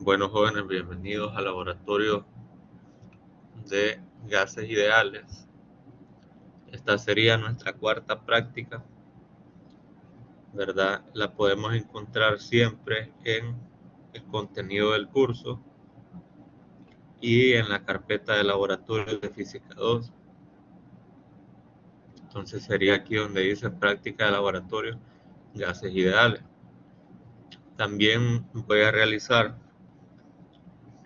Bueno, jóvenes, bienvenidos al laboratorio de gases ideales. Esta sería nuestra cuarta práctica, ¿verdad? La podemos encontrar siempre en el contenido del curso y en la carpeta de laboratorio de física 2. Entonces sería aquí donde dice práctica de laboratorio, gases ideales. También voy a realizar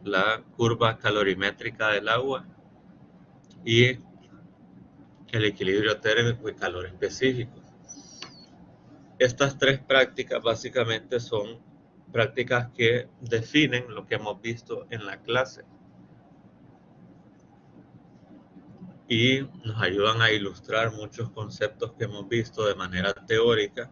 la curva calorimétrica del agua y el equilibrio térmico y calor específico. Estas tres prácticas básicamente son prácticas que definen lo que hemos visto en la clase y nos ayudan a ilustrar muchos conceptos que hemos visto de manera teórica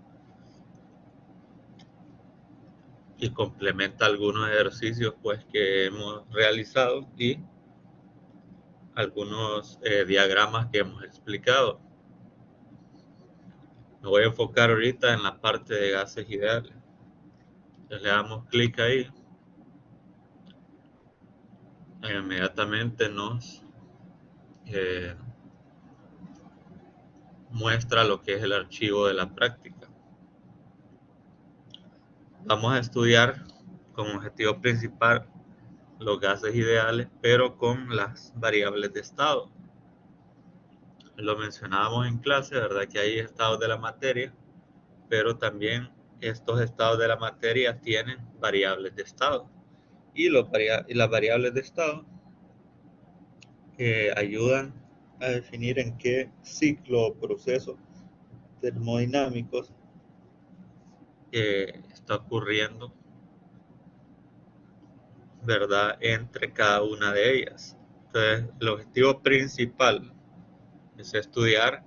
y complementa algunos ejercicios pues que hemos realizado y algunos diagramas que hemos explicado. Me voy a enfocar ahorita en la parte de gases ideales. Entonces le damos clic ahí e inmediatamente nos muestra lo que es el archivo de la práctica. Vamos a estudiar como objetivo principal los gases ideales, pero con las variables de estado. Lo mencionábamos en clase, ¿verdad? Que hay estados de la materia, pero también estos estados de la materia tienen variables de estado. Y las variables de estado ayudan a definir en qué ciclo o proceso termodinámicos está ocurriendo, ¿verdad? Entre cada una de ellas. Entonces, el objetivo principal es estudiar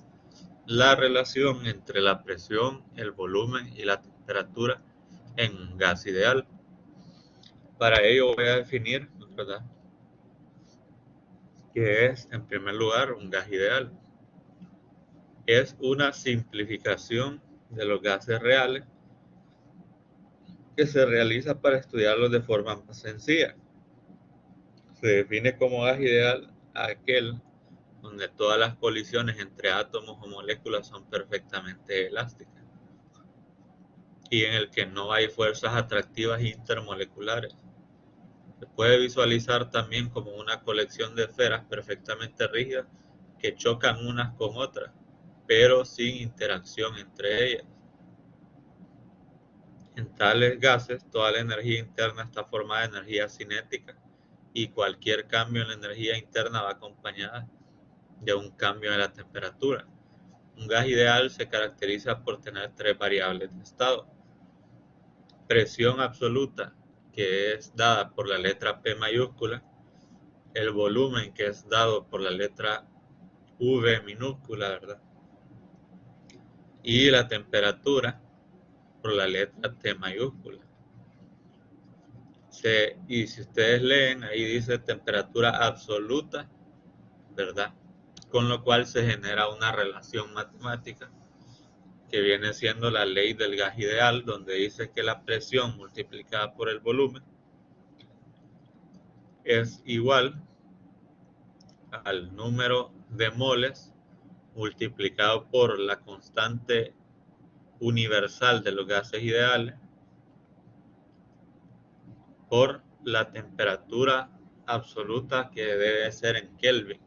la relación entre la presión, el volumen y la temperatura en un gas ideal. Para ello voy a definir, ¿verdad?, qué es, en primer lugar, un gas ideal. Es una simplificación de los gases reales que se realiza para estudiarlos de forma más sencilla. Se define como gas ideal aquel donde todas las colisiones entre átomos o moléculas son perfectamente elásticas y en el que no hay fuerzas atractivas intermoleculares. Se puede visualizar también como una colección de esferas perfectamente rígidas que chocan unas con otras, pero sin interacción entre ellas. En tales gases, toda la energía interna está formada de energía cinética y cualquier cambio en la energía interna va acompañada de un cambio en la temperatura. Un gas ideal se caracteriza por tener tres variables de estado: presión absoluta, que es dada por la letra P mayúscula, el volumen, que es dado por la letra V minúscula, ¿verdad?, y la temperatura por la letra T mayúscula. Y si ustedes leen, ahí dice temperatura absoluta, ¿verdad? Con lo cual se genera una relación matemática que viene siendo la ley del gas ideal, donde dice que la presión multiplicada por el volumen es igual al número de moles multiplicado por la constante universal de los gases ideales por la temperatura absoluta, que debe ser en Kelvin.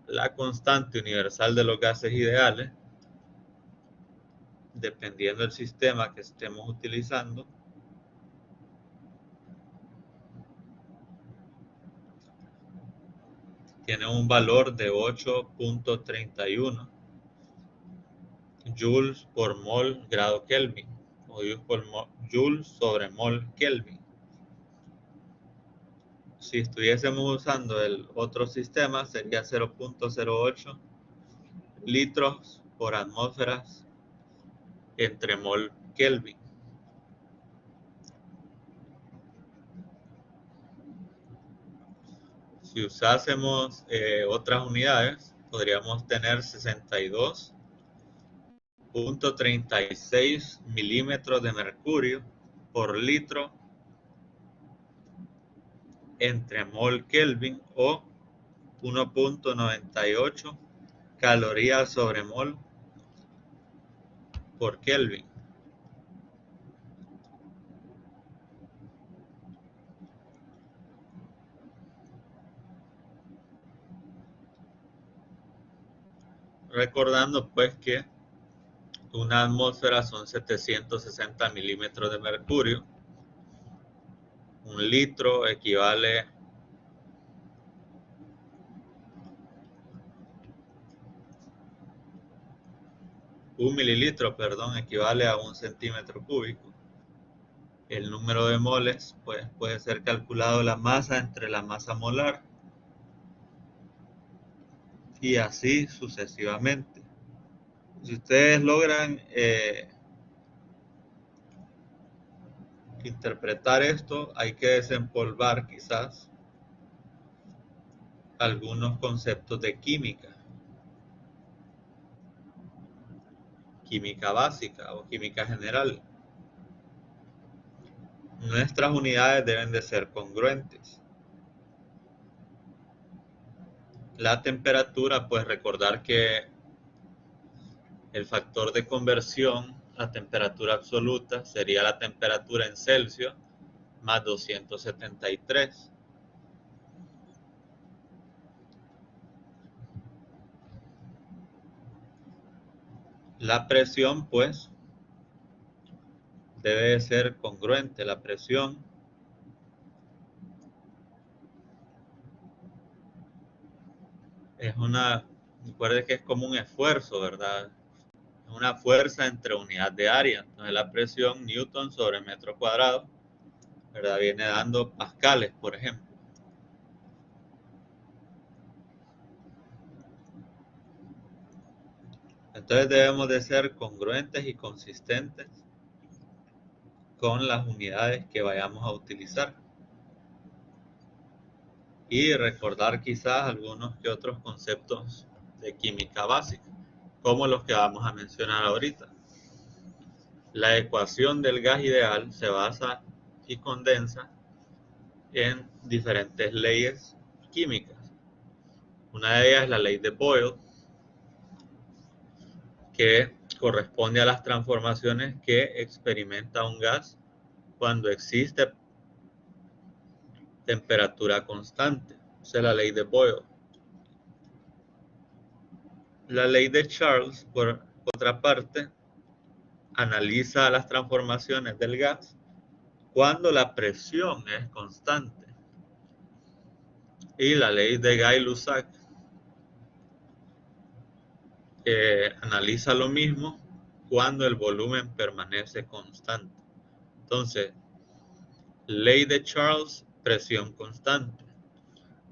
La constante universal de los gases ideales, dependiendo del sistema que estemos utilizando, tiene un valor de 8.31 joules por mol grado Kelvin, o joules sobre mol Kelvin. Si estuviésemos usando el otro sistema, sería 0.08 litros por atmósfera entre mol Kelvin. Si usásemos otras unidades, podríamos tener 62.36 milímetros de mercurio por litro entre mol Kelvin o 1.98 calorías sobre mol por Kelvin. Recordando pues que una atmósfera son 760 milímetros de mercurio. Un litro equivale un mililitro, perdón, equivale a 1 centímetro cúbico. El número de moles pues, puede ser calculado la masa entre la masa molar y así sucesivamente. Si ustedes logran interpretar esto, hay que desempolvar quizás algunos conceptos de química, química básica o química general. Nuestras unidades deben de ser congruentes. La temperatura, pues recordar que el factor de conversión a temperatura absoluta sería la temperatura en Celsius más 273. La presión, pues, debe ser congruente. La presión recuerde que es como un esfuerzo, ¿verdad? Es una fuerza entre unidad de área. Entonces la presión Newton sobre metro cuadrado, ¿verdad? Viene dando pascales, por ejemplo. Entonces debemos de ser congruentes y consistentes con las unidades que vayamos a utilizar. Y recordar quizás algunos que otros conceptos de química básica, como los que vamos a mencionar ahorita. La ecuación del gas ideal se basa y condensa en diferentes leyes químicas. Una de ellas es la ley de Boyle, que corresponde a las transformaciones que experimenta un gas cuando existe temperatura constante. Esa es la ley de Boyle. La ley de Charles, por otra parte, analiza las transformaciones del gas cuando la presión es constante. Y la ley de Gay-Lussac analiza lo mismo cuando el volumen permanece constante. Entonces, ley de Charles, presión constante.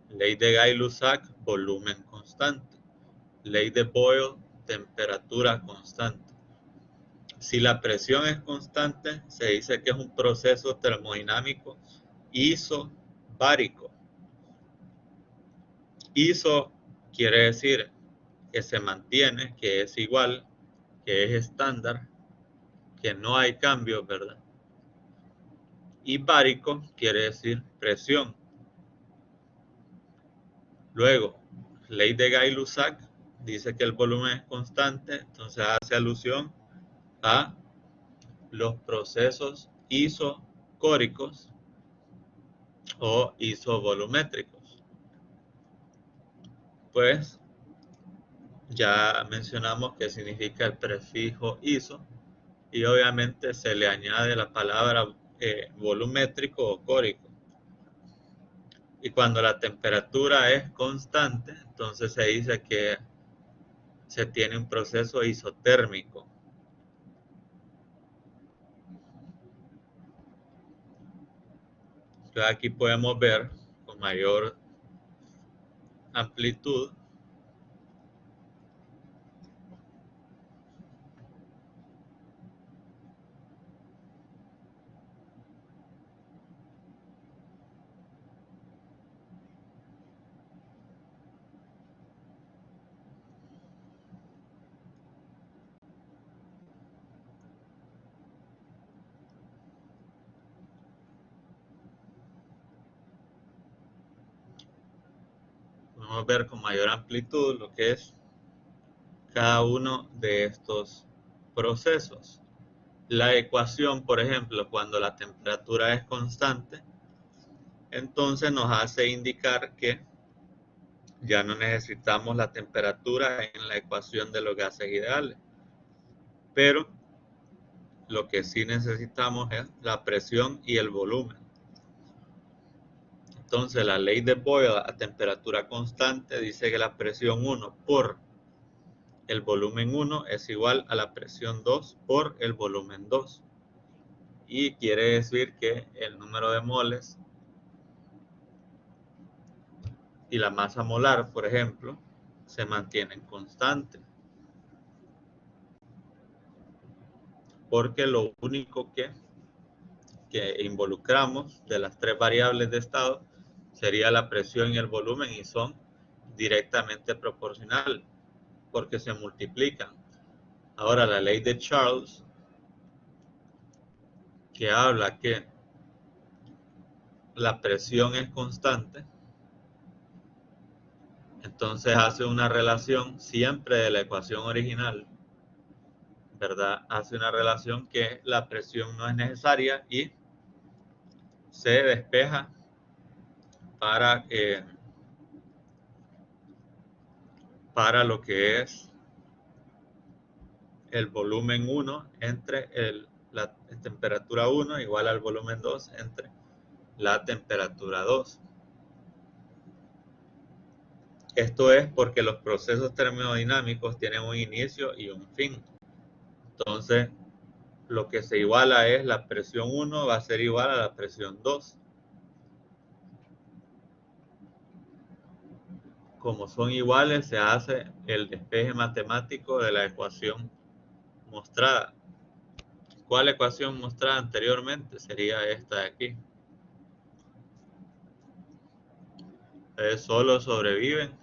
Ley de Gay-Lussac, volumen constante. Ley de Boyle, temperatura constante. Si la presión es constante, se dice que es un proceso termodinámico isobárico. Iso quiere decir que se mantiene, que es igual, que es estándar, que no hay cambios, ¿verdad? Y bárico quiere decir presión. Luego, ley de Gay-Lussac dice que el volumen es constante, entonces hace alusión a los procesos isocóricos o isovolumétricos. Pues ya mencionamos qué significa el prefijo iso y obviamente se le añade la palabra volumétrico o córico. Y cuando la temperatura es constante, entonces se dice que se tiene un proceso isotérmico. Entonces aquí podemos ver con mayor amplitud podemos ver con mayor amplitud lo que es cada uno de estos procesos. La ecuación, por ejemplo, cuando la temperatura es constante, entonces nos hace indicar que ya no necesitamos la temperatura en la ecuación de los gases ideales, pero lo que sí necesitamos es la presión y el volumen. Entonces la ley de Boyle a temperatura constante dice que la presión 1 por el volumen 1 es igual a la presión 2 por el volumen 2. Y quiere decir que el número de moles y la masa molar, por ejemplo, se mantienen constantes. Porque lo único que involucramos de las tres variables de estado sería la presión y el volumen, y son directamente proporcionales porque se multiplican. Ahora la ley de Charles, que habla que la presión es constante, entonces hace una relación siempre de la ecuación original, ¿verdad? Hace una relación que la presión no es necesaria y se despeja para lo que es el volumen 1 entre la temperatura 1 igual al volumen 2 entre la temperatura 2. Esto es porque los procesos termodinámicos tienen un inicio y un fin. Entonces, lo que se iguala es la presión 1 va a ser igual a la presión 2. Como son iguales, se hace el despeje matemático de la ecuación mostrada. ¿Cuál ecuación mostrada anteriormente? Sería esta de aquí. Solo sobreviven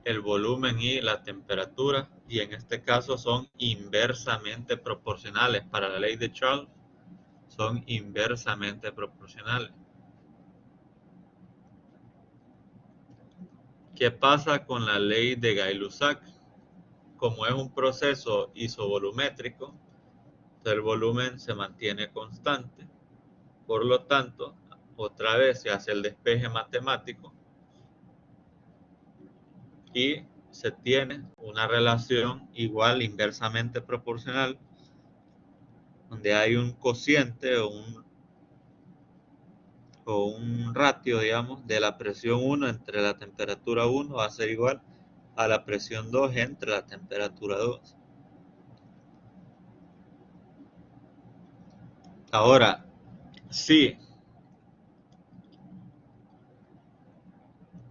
el volumen y la temperatura, y en este caso son inversamente proporcionales. Para la ley de Charles son inversamente proporcionales. ¿Qué pasa con la ley de Gay-Lussac? Como es un proceso isovolumétrico, el volumen se mantiene constante. Por lo tanto, otra vez se hace el despeje matemático y se tiene una relación igual inversamente proporcional, donde hay un cociente o un ratio, digamos, de la presión 1 entre la temperatura 1 va a ser igual a la presión 2 entre la temperatura 2. Ahora, si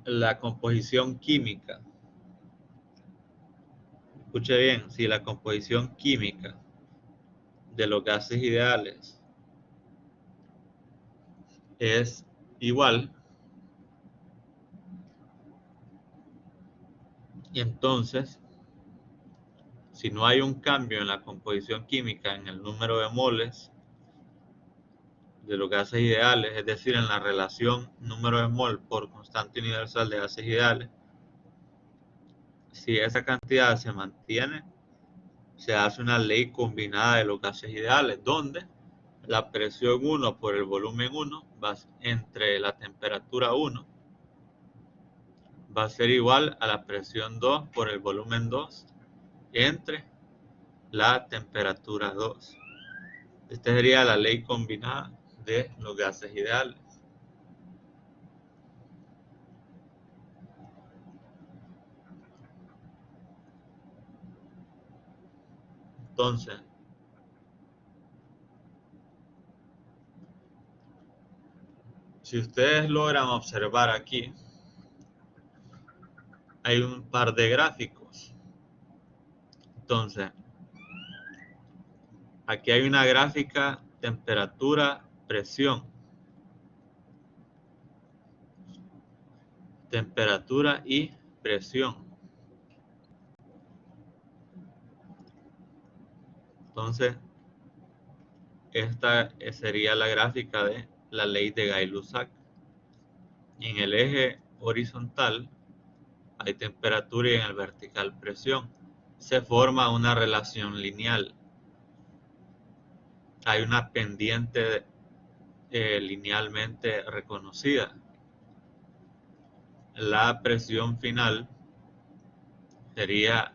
la composición química, escuche bien, si la composición química de los gases ideales es igual, y entonces, si no hay un cambio en la composición química en el número de moles de los gases ideales, es decir, en la relación número de mol por constante universal de gases ideales, si esa cantidad se mantiene, se hace una ley combinada de los gases ideales, donde la presión 1 por el volumen 1 va entre la temperatura 1 va a ser igual a la presión 2 por el volumen 2 entre la temperatura 2. Esta sería la ley combinada de los gases ideales. Entonces, si ustedes logran observar aquí, hay un par de gráficos. Entonces, aquí hay una gráfica temperatura, presión. Temperatura y presión. Entonces, esta sería la gráfica de la ley de Gay-Lussac. En el eje horizontal hay temperatura y en el vertical presión. Se forma una relación lineal. Hay una pendiente linealmente reconocida. La presión final sería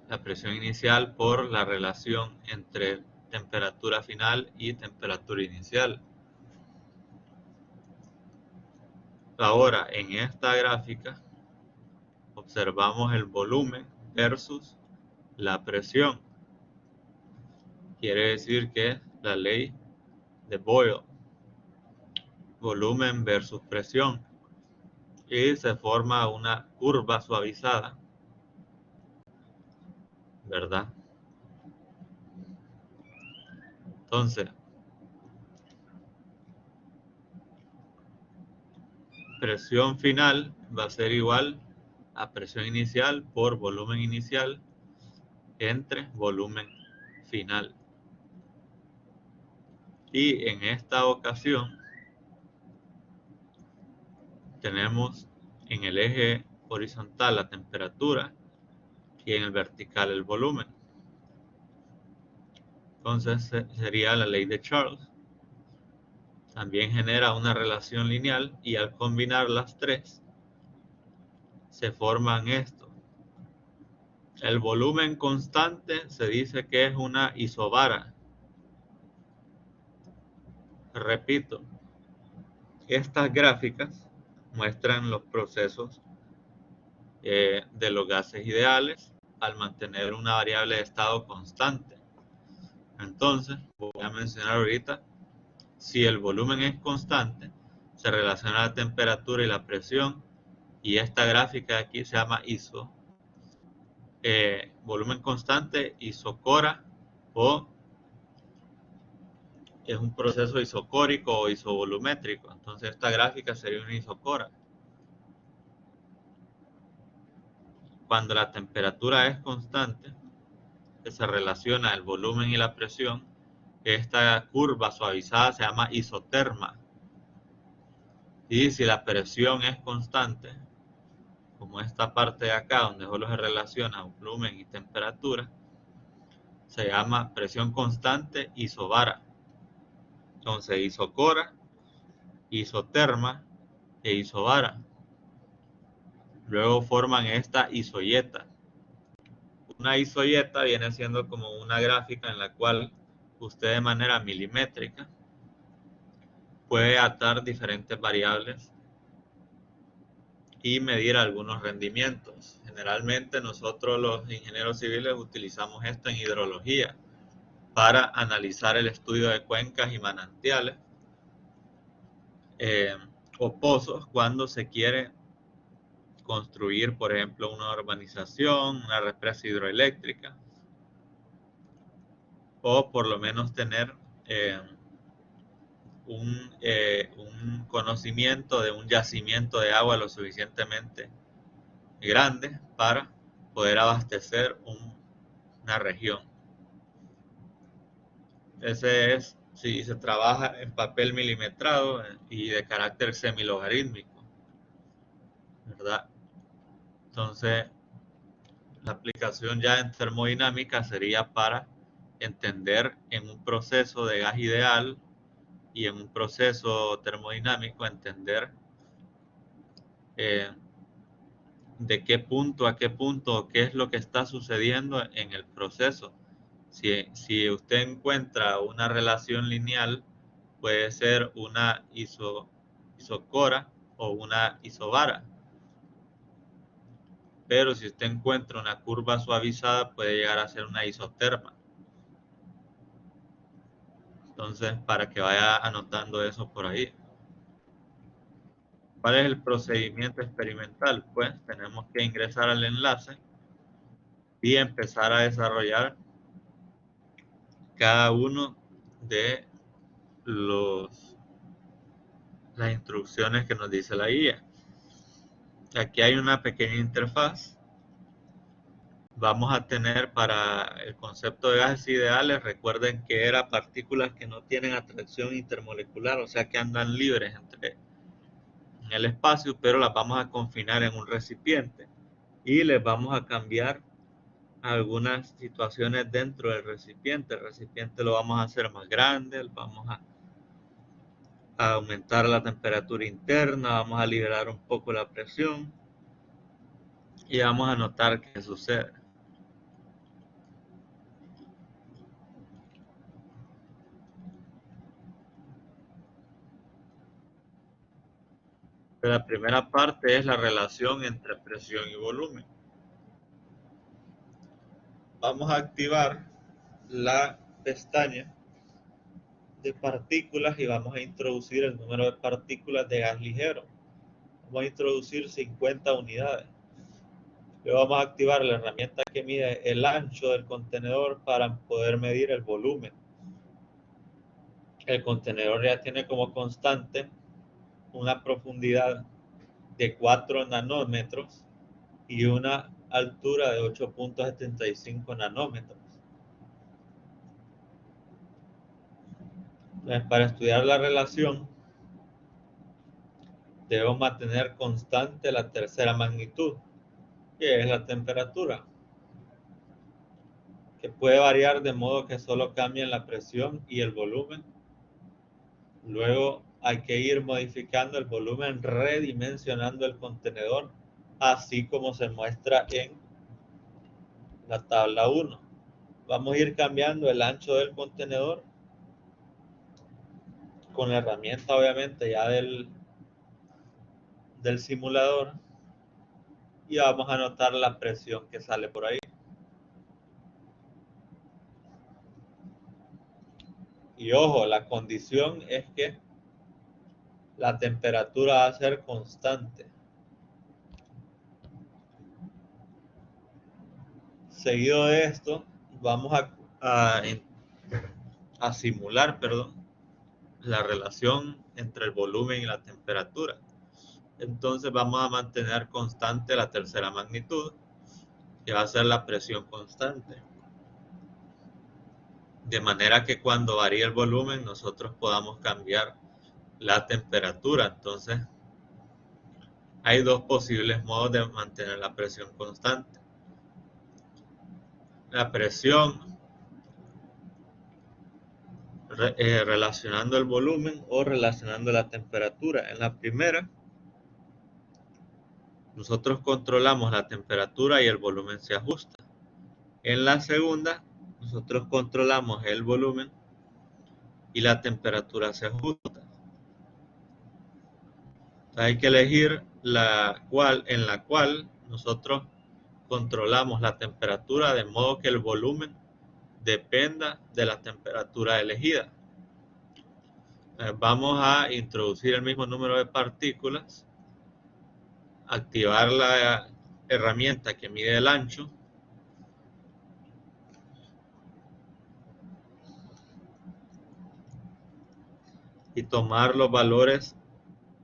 la presión inicial por la relación entre temperatura final y temperatura inicial. Ahora, en esta gráfica, observamos el volumen versus la presión. Quiere decir que la ley de Boyle, volumen versus presión, y se forma una curva suavizada, ¿verdad? Entonces, presión final va a ser igual a presión inicial por volumen inicial entre volumen final. Y en esta ocasión tenemos en el eje horizontal la temperatura y en el vertical el volumen. Entonces sería la ley de Charles. También genera una relación lineal y al combinar las tres se forman esto. El volumen constante se dice que es una isobara. Repito, estas gráficas muestran los procesos de los gases ideales al mantener una variable de estado constante. Entonces, voy a mencionar ahorita, si el volumen es constante, se relaciona la temperatura y la presión, y esta gráfica de aquí se llama ISO, volumen constante, isocora, o es un proceso isocórico o isovolumétrico. Entonces esta gráfica sería una isocora. Cuando la temperatura es constante, que se relaciona el volumen y la presión, esta curva suavizada se llama isoterma. Y si la presión es constante, como esta parte de acá, donde solo se relaciona volumen y temperatura, se llama presión constante isobara. Entonces, isocora, isoterma e isobara. Luego forman esta isoyeta. Una isoyeta viene siendo como una gráfica en la cual usted de manera milimétrica puede atar diferentes variables y medir algunos rendimientos. Generalmente nosotros los ingenieros civiles utilizamos esto en hidrología para analizar el estudio de cuencas y manantiales o pozos cuando se quiere construir, por ejemplo, una urbanización, una represa hidroeléctrica, o por lo menos tener un conocimiento de un yacimiento de agua lo suficientemente grande para poder abastecer una región. Ese es si se trabaja en papel milimetrado y de carácter semilogarítmico, ¿verdad? Entonces, la aplicación ya en termodinámica sería para entender en un proceso de gas ideal y en un proceso termodinámico entender de qué punto a qué punto, qué es lo que está sucediendo en el proceso. Si usted encuentra una relación lineal, puede ser una isocora o una isobara. Pero si usted encuentra una curva suavizada, puede llegar a ser una isoterma. Entonces, para que vaya anotando eso por ahí. ¿Cuál es el procedimiento experimental? Pues tenemos que ingresar al enlace y empezar a desarrollar cada uno de las instrucciones que nos dice la guía. Aquí hay una pequeña interfaz. Vamos a tener para el concepto de gases ideales, recuerden que era partículas que no tienen atracción intermolecular, o sea que andan libres en el espacio, pero las vamos a confinar en un recipiente y les vamos a cambiar algunas situaciones dentro del recipiente. El recipiente lo vamos a hacer más grande, vamos a aumentar la temperatura interna, vamos a liberar un poco la presión y vamos a notar qué sucede. La primera parte es la relación entre presión y volumen. Vamos a activar la pestaña de partículas y vamos a introducir el número de partículas de gas ligero. Vamos a introducir 50 unidades. Luego vamos a activar la herramienta que mide el ancho del contenedor para poder medir el volumen. El contenedor ya tiene como constante una profundidad de 4 nanómetros y una altura de 8.75 nanómetros. Entonces, para estudiar la relación, debemos mantener constante la tercera magnitud, que es la temperatura, que puede variar de modo que solo cambien la presión y el volumen. Luego hay que ir modificando el volumen redimensionando el contenedor, así como se muestra en la tabla 1. Vamos a ir cambiando el ancho del contenedor con la herramienta obviamente ya del simulador y vamos a notar la presión que sale por ahí. Y ojo, la condición es que la temperatura va a ser constante. Seguido de esto, vamos a simular, la relación entre el volumen y la temperatura. Entonces vamos a mantener constante la tercera magnitud, que va a ser la presión constante. De manera que cuando varíe el volumen, nosotros podamos cambiar la temperatura. Entonces, hay dos posibles modos de mantener la presión constante. La presión relacionando el volumen o relacionando la temperatura. En la primera, nosotros controlamos la temperatura y el volumen se ajusta. En la segunda, nosotros controlamos el volumen y la temperatura se ajusta. Entonces hay que elegir en la cual nosotros controlamos la temperatura de modo que el volumen dependa de la temperatura elegida. Vamos a introducir el mismo número de partículas, activar la herramienta que mide el ancho y tomar los valores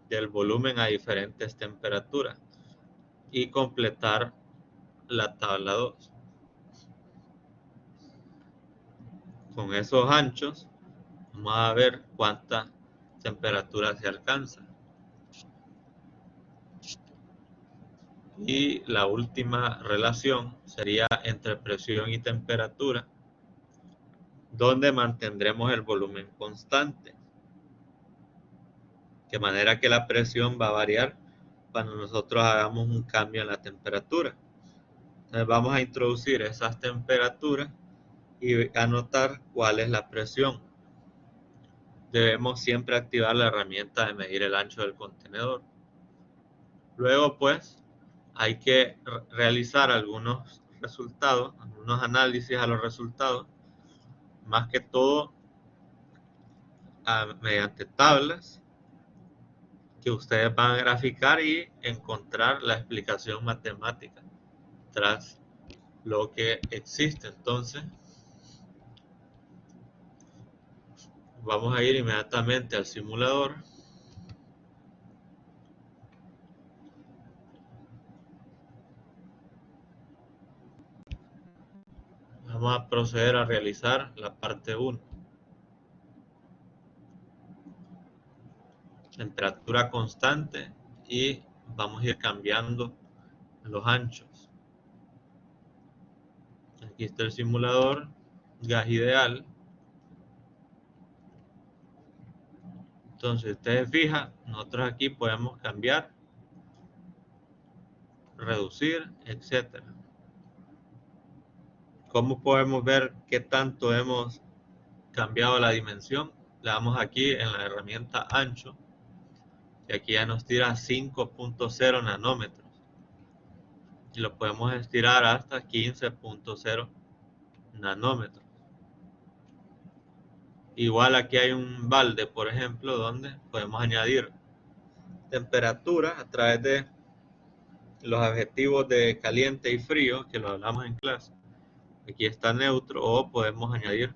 del volumen a diferentes temperaturas y completar la tabla 2. Con esos anchos vamos a ver cuánta temperatura se alcanza. Y la última relación sería entre presión y temperatura, donde mantendremos el volumen constante. De manera que la presión va a variar cuando nosotros hagamos un cambio en la temperatura. Entonces vamos a introducir esas temperaturas y anotar cuál es la presión. Debemos siempre activar la herramienta de medir el ancho del contenedor. Luego pues hay que realizar algunos resultados, algunos análisis a los resultados, más que todo mediante tablas que ustedes van a graficar y encontrar la explicación matemática tras lo que existe. Entonces vamos a ir inmediatamente al simulador. Vamos a proceder a realizar la parte 1. Temperatura constante y vamos a ir cambiando los anchos. Aquí está el simulador, gas ideal. Entonces, ustedes fijan, nosotros aquí podemos cambiar, reducir, etcétera. ¿Cómo podemos ver qué tanto hemos cambiado la dimensión? Le damos aquí en la herramienta ancho y aquí ya nos tira 5.0 nanómetros y lo podemos estirar hasta 15.0 nanómetros. Igual aquí hay un balde, por ejemplo, donde podemos añadir temperatura a través de los adjetivos de caliente y frío, que lo hablamos en clase. Aquí está neutro, o podemos añadir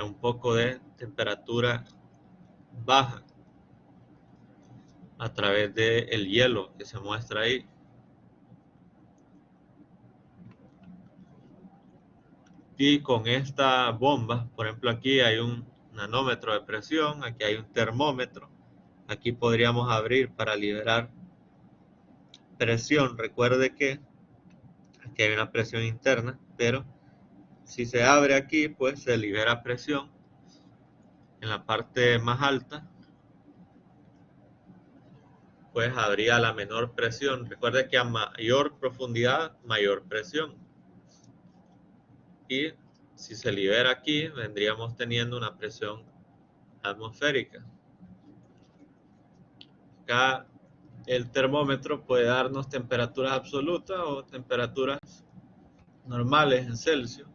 un poco de temperatura baja a través del hielo que se muestra ahí. Y con esta bomba, por ejemplo, aquí hay un nanómetro de presión, aquí hay un termómetro, aquí podríamos abrir para liberar presión. Recuerde que aquí hay una presión interna, pero si se abre aquí, pues se libera presión en la parte más alta, pues habría la menor presión. Recuerde que a mayor profundidad, mayor presión. Y si se libera aquí, vendríamos teniendo una presión atmosférica. Acá el termómetro puede darnos temperaturas absolutas o temperaturas normales en Celsius.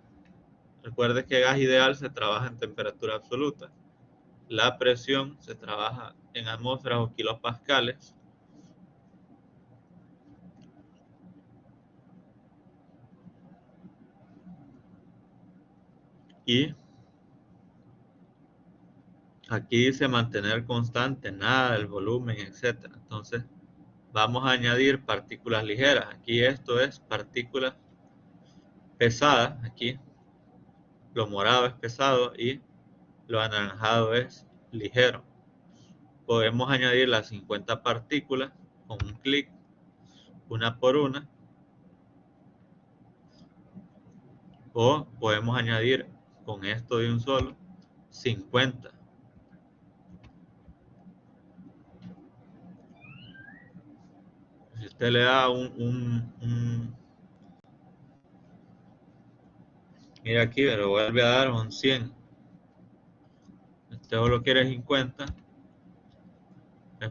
Recuerde que gas ideal se trabaja en temperatura absoluta. La presión se trabaja en atmósferas o kilopascales. Y aquí dice mantener constante, nada del volumen, etc. Entonces vamos a añadir partículas ligeras. Aquí esto es partículas pesadas. Aquí lo morado es pesado y lo anaranjado es ligero. Podemos añadir las 50 partículas con un clic, una por una, o podemos añadir con esto de un solo 50. Si usted le da mira aquí, pero vuelve a dar un 100. Usted solo quiere 50,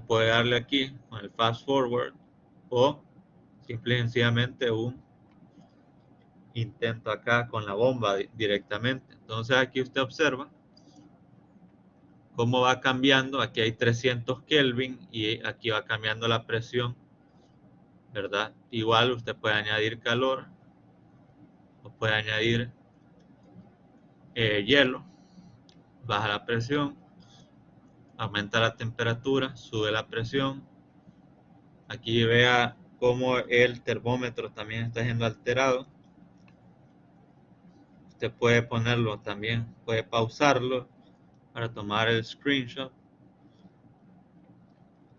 puede darle aquí con el fast forward o simple y sencillamente un intento acá con la bomba directamente. Entonces aquí usted observa cómo va cambiando. Aquí hay 300 Kelvin y aquí va cambiando la presión, ¿verdad? Igual usted puede añadir calor o puede añadir hielo, baja la presión, aumenta la temperatura, sube la presión. Aquí vea cómo el termómetro también está siendo alterado. Usted puede ponerlo también, puede pausarlo para tomar el screenshot,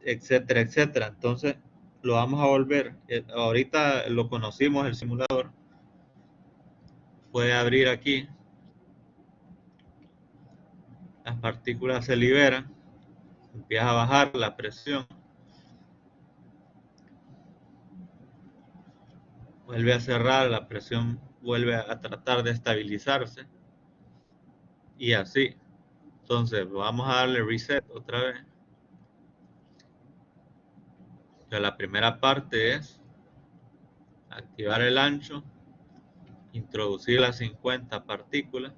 etcétera, etcétera. Entonces lo vamos a volver. Ahorita lo conocimos, el simulador. Puede abrir aquí. Las partículas se liberan. Empieza a bajar la presión. Vuelve a cerrar, la presión vuelve a tratar de estabilizarse. Y así. Entonces vamos a darle reset otra vez. Entonces, la primera parte es activar el ancho, introducir las 50 partículas.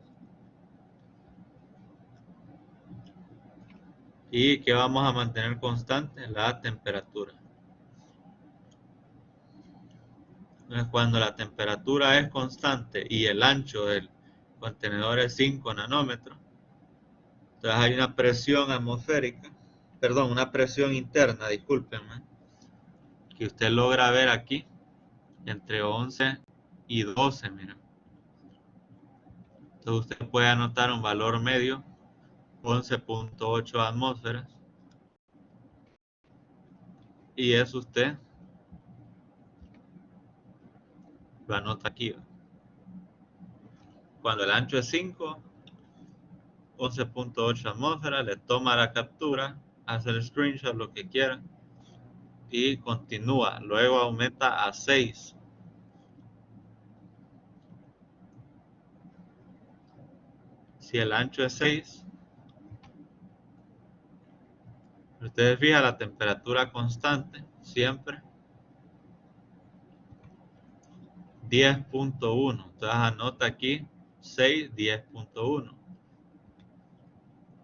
Y que vamos a mantener constante la temperatura. Entonces, cuando la temperatura es constante y el ancho del contenedor es 5 nanómetros, entonces hay una presión atmosférica, perdón, una presión interna, discúlpenme, que usted logra ver aquí entre 11 y 12, mira. Entonces usted puede anotar un valor medio, 11.8 atmósferas. Y eso usted lo anota aquí. Cuando el ancho es 5, 11.8 atmósferas, le toma la captura, hace el screenshot, lo que quiera, y continúa. Luego aumenta a 6. Si el ancho es 6, ustedes fijan la temperatura constante, siempre 10.1. Entonces anota aquí 6, 10.1.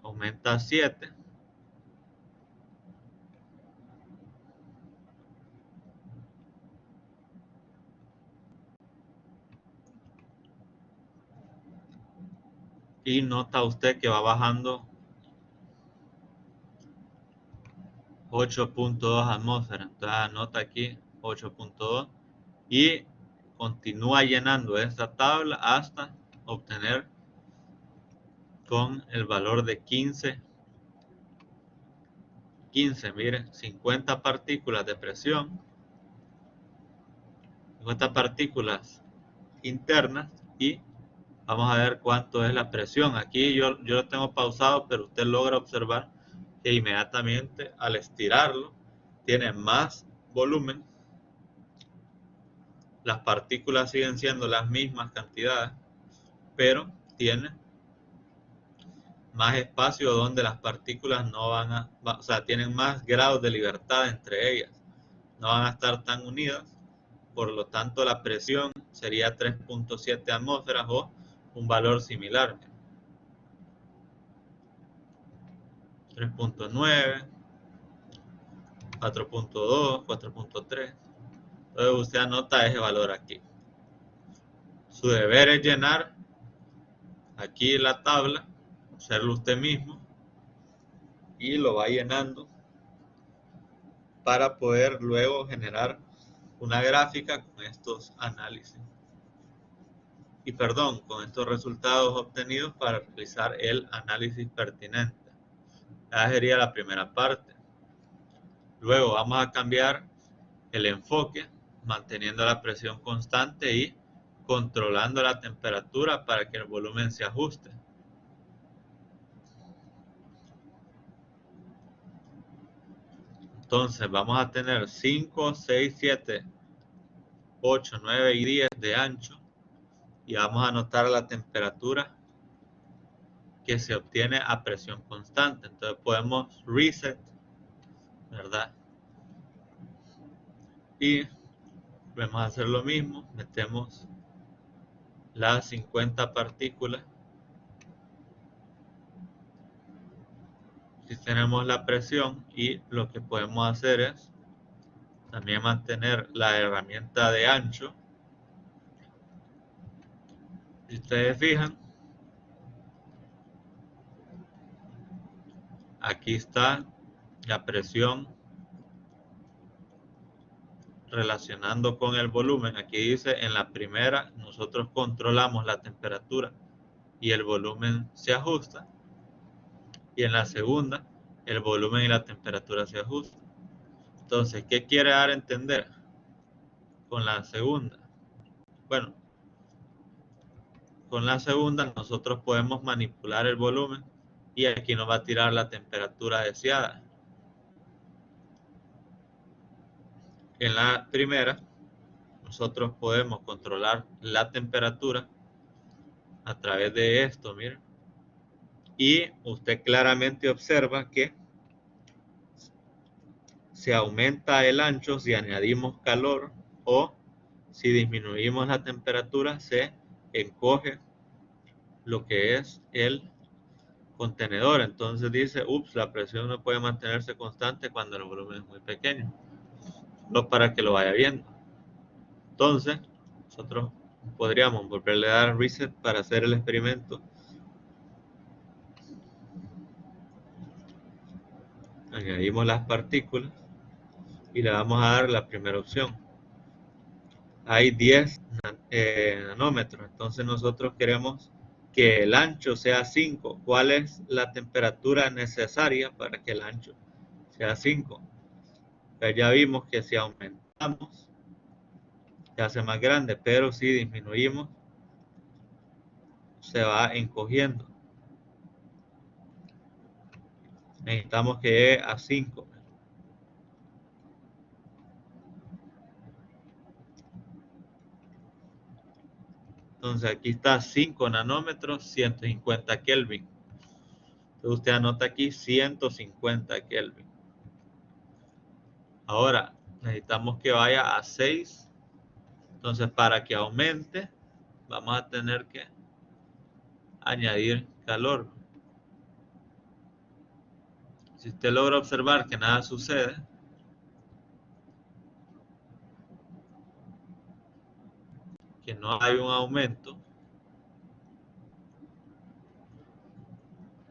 Aumenta a 7. Y nota usted que va bajando 8.2 atmósferas. Entonces anota aquí 8.2 y continúa llenando esta tabla hasta obtener con el valor de 15, miren, 50 partículas de presión, 50 partículas internas, y vamos a ver cuánto es la presión. Aquí yo lo tengo pausado, pero usted logra observar que inmediatamente al estirarlo tiene más volumen. Las partículas siguen siendo las mismas cantidades, pero tiene más espacio donde las partículas no van a, o sea, tienen más grados de libertad entre ellas. No van a estar tan unidas, por lo tanto la presión sería 3.7 atmósferas o un valor similar. 3.9, 4.2, 4.3. Entonces usted anota ese valor aquí. Su deber es llenar aquí la tabla, hacerlo usted mismo, y lo va llenando para poder luego generar una gráfica con estos análisis. Y perdón, con estos resultados obtenidos para realizar el análisis pertinente. Esa sería la primera parte. Luego vamos a cambiar el enfoque, manteniendo la presión constante y controlando la temperatura para que el volumen se ajuste. Entonces vamos a tener 5, 6, 7, 8, 9 y 10 de ancho, y vamos a anotar la temperatura que se obtiene a presión constante. Entonces podemos reset, ¿verdad? Y vamos a hacer lo mismo, metemos las 50 partículas. Si tenemos la presión, y lo que podemos hacer es también mantener la herramienta de ancho. Si ustedes fijan, aquí está la presión relacionando con el volumen. Aquí dice, en la primera nosotros controlamos la temperatura y el volumen se ajusta, y en la segunda el volumen y la temperatura se ajustan. Entonces, ¿qué quiere dar a entender con la segunda? Bueno, con la segunda nosotros podemos manipular el volumen y aquí nos va a tirar la temperatura deseada. En la primera nosotros podemos controlar la temperatura a través de esto, miren. Y usted claramente observa que se aumenta el ancho si añadimos calor, o si disminuimos la temperatura se encoge lo que es el contenedor. Entonces dice, ups, la presión no puede mantenerse constante cuando el volumen es muy pequeño. No, para que lo vaya viendo. Entonces nosotros podríamos volverle a dar reset para hacer el experimento. Añadimos las partículas y le vamos a dar la primera opción. Hay 10 nanómetros, entonces nosotros queremos que el ancho sea 5. ¿Cuál es la temperatura necesaria para que el ancho sea 5? Pero ya vimos que si aumentamos, se hace más grande, pero si disminuimos, se va encogiendo. Necesitamos que llegue a 5. Entonces aquí está 5 nanómetros, 150 Kelvin. Entonces usted anota aquí 150 Kelvin. Ahora necesitamos que vaya a 6. Entonces para que aumente, vamos a tener que añadir calor. Si usted logra observar que nada sucede, que no hay un aumento,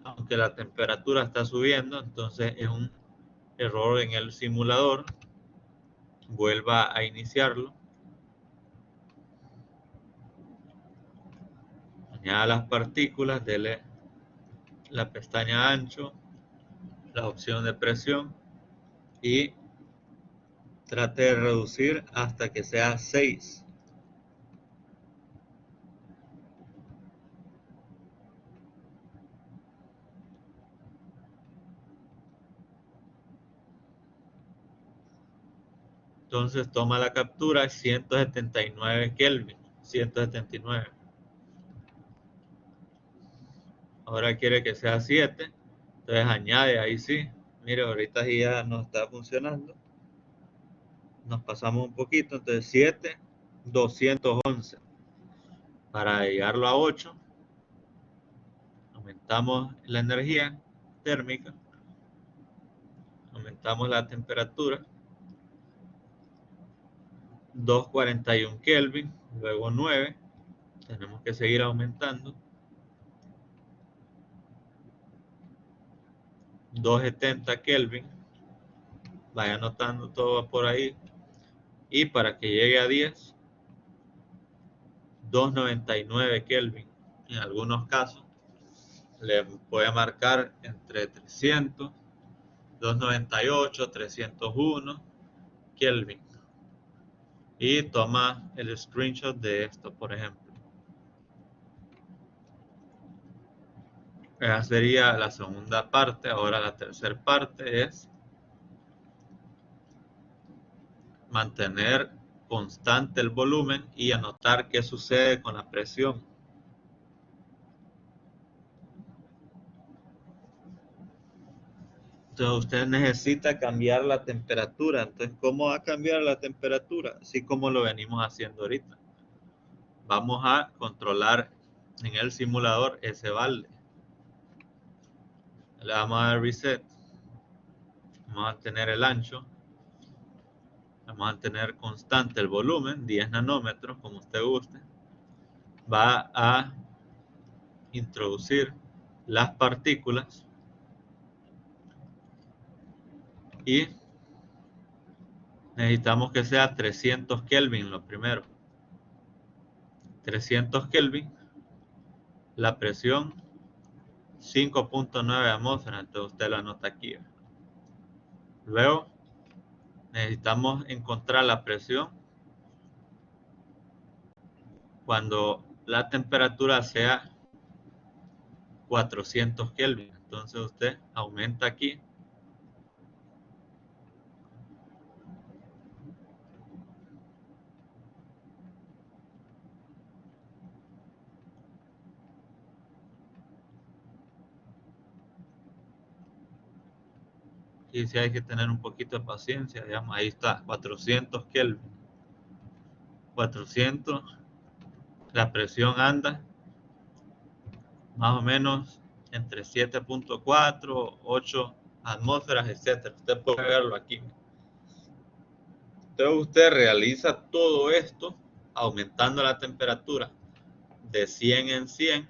aunque la temperatura está subiendo, entonces es un error en el simulador. Vuelva a iniciarlo. Añada las partículas, dele la pestaña ancho, la opción de presión y trate de reducir hasta que sea 6. Entonces toma la captura 179 Kelvin, 179. Ahora quiere que sea 7, entonces añade ahí sí. Mire, ahorita ya no está funcionando. Nos pasamos un poquito, entonces 7, 211. Para llegarlo a 8, aumentamos la energía térmica, aumentamos la temperatura, 241 Kelvin, luego 9, tenemos que seguir aumentando, 270 Kelvin, vaya anotando todo por ahí, y para que llegue a 10, 299 Kelvin. En algunos casos le voy a marcar entre 300, 298, 301 Kelvin. Y toma el screenshot de esto, por ejemplo. Esa sería la segunda parte. Ahora la tercera parte es mantener constante el volumen y anotar qué sucede con la presión. Entonces usted necesita cambiar la temperatura. Entonces, ¿cómo va a cambiar la temperatura? Así como lo venimos haciendo ahorita. Vamos a controlar en el simulador ese balde. Le vamos a dar reset. Vamos a tener el ancho. Vamos a tener constante el volumen, 10 nanómetros, como usted guste. Va a introducir las partículas y necesitamos que sea 300 Kelvin lo primero. 300 Kelvin, la presión 5.9 atmósferas, entonces usted lo anota aquí. Luego necesitamos encontrar la presión cuando la temperatura sea 400 Kelvin. Entonces usted aumenta aquí. Y si hay que tener un poquito de paciencia, digamos, ahí está, 400 Kelvin. 400, la presión anda más o menos entre 7.4, 8 atmósferas, etcétera. Usted puede verlo aquí. Entonces usted realiza todo esto aumentando la temperatura de 100 en 100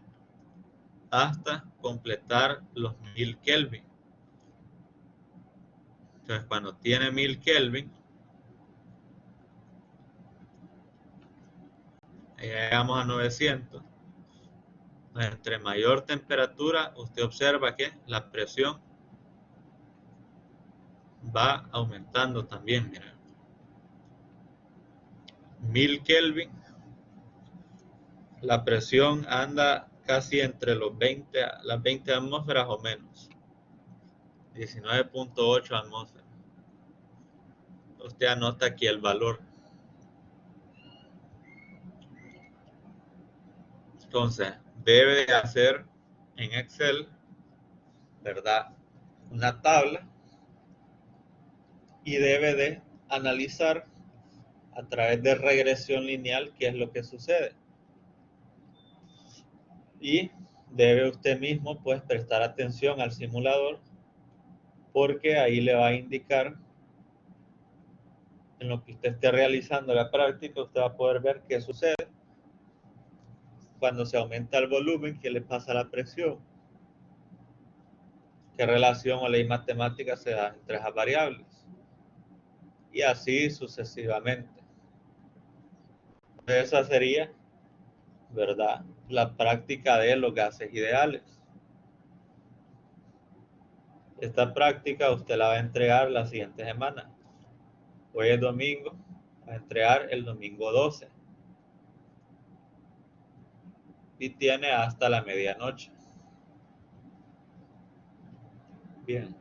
hasta completar los 1000 Kelvin. Entonces cuando tiene 1000 Kelvin, llegamos a 900. Entre mayor temperatura, usted observa que la presión va aumentando también, mira. 1000 Kelvin, la presión anda casi entre las 20 atmósferas o menos. 19.8 atmósferas. Usted anota aquí el valor. Entonces, debe de hacer en Excel, ¿verdad? Una tabla y debe de analizar a través de regresión lineal qué es lo que sucede. Y debe usted mismo pues prestar atención al simulador, porque ahí le va a indicar, en lo que usted esté realizando la práctica, usted va a poder ver qué sucede cuando se aumenta el volumen, qué le pasa a la presión, qué relación o ley matemática se da entre esas variables, y así sucesivamente. Esa sería, ¿verdad?, la práctica de los gases ideales. Esta práctica usted la va a entregar la siguiente semana. Hoy es domingo, va a entregar el domingo 12 y tiene hasta la medianoche. Bien.